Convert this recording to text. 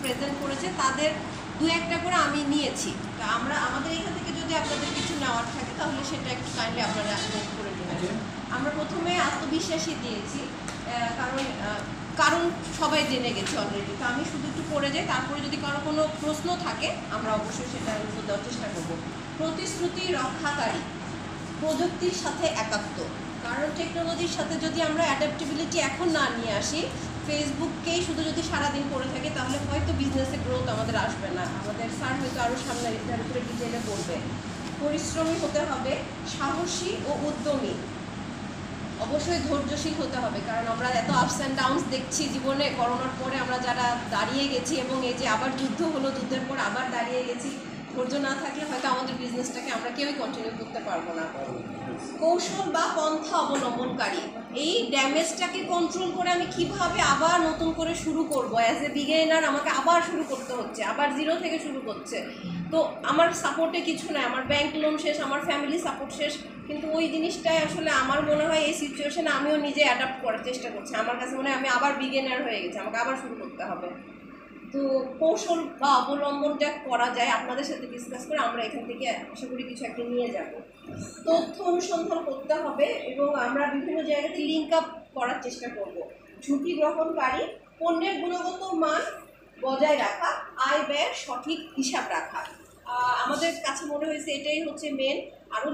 Present করেছে তাদের দু একটা করে আমি নিয়েছি। তা আমরা আমাদের এখান থেকে যদি আপনাদের কিছু নেওয়ার থাকে তাহলে সেটা একটু কাইন্ডলি আপনারা নোট করে নেবেন। আমরা প্রথমে আত্মবিশ্বাসী দিয়েছি, কারণ কারণ সবাই জেনে গেছে অলরেডি। তো আমি শুধু একটু পড়ে যাই, তারপরে যদি কারো কোনো প্রশ্ন থাকে আমরা অবশ্যই সেটার উত্তর দেওয়ার চেষ্টা করব। প্রতিশ্রুতি রক্ষাকারী, প্রযুক্তির সাথে একাত্ম। কারণ টেকনোলজির সাথে যদি আমরা অ্যাডাপ্টেবিলিটি এখন না নিয়ে আসি, ফেসবুককেই শুধু যদি সারাদিন পড়ে থাকি তাহলে হয়তো বিজনেসে গ্রোথ আমাদের আসবে না। আমাদের স্যার হয়তো আরও সামনে এটার উপরে ডিটেলে বলবে। পরিশ্রমী হতে হবে, সাহসী ও উদ্যমী, অবশ্যই ধৈর্যশীল হতে হবে। কারণ আমরা এত আপস অ্যান্ড ডাউনস দেখছি জীবনে। করোনার পরে আমরা যারা দাঁড়িয়ে গেছি এবং এই যে আবার যুদ্ধ হলো, যুদ্ধের পর আবার দাঁড়িয়ে গেছি, ধৈর্য না থাকলে হয়তো আমাদের বিজনেসটাকে আমরা কেউই কন্টিনিউ করতে পারবো না। কৌশল বা পন্থা অবলম্বনকারী, এই ড্যামেজটাকে কন্ট্রোল করে আমি কিভাবে আবার নতুন করে শুরু করব। অ্যাজ এ বিগিনার আমাকে আবার শুরু করতে হচ্ছে, আবার জিরো থেকে শুরু করছে। তো আমার সাপোর্টে কিছু নাই, আমার ব্যাংক লোন শেষ, আমার ফ্যামিলি সাপোর্ট শেষ, কিন্তু ওই জিনিসটাই আসলে আমার মনে হয় এই সিচুয়েশনে আমিও নিজে অ্যাডাপ্ট করার চেষ্টা করছি। আমার কাছে মনে হয় আমি আবার বিগিনার হয়ে গেছি, আমাকে আবার শুরু করতে হবে। তো কৌশল বা অবলম্বনটা করা যায় আপনাদের সাথে ডিসকাস করে আমরা এখান থেকে আশা করি কিছু একটা নিয়ে যাব। তথ্য অনুসন্ধান করতে হবে এবং আমরা বিভিন্ন জায়গাতে লিঙ্ক আপ করার চেষ্টা করব। ঝুঁকি গ্রহণকারী, পণ্যের গুণগত মান বজায় রাখা, আয় ব্যয়ের সঠিক হিসাব রাখা। আমাদের কাছে মনে হয়েছে এটাই হচ্ছে মেন। আরও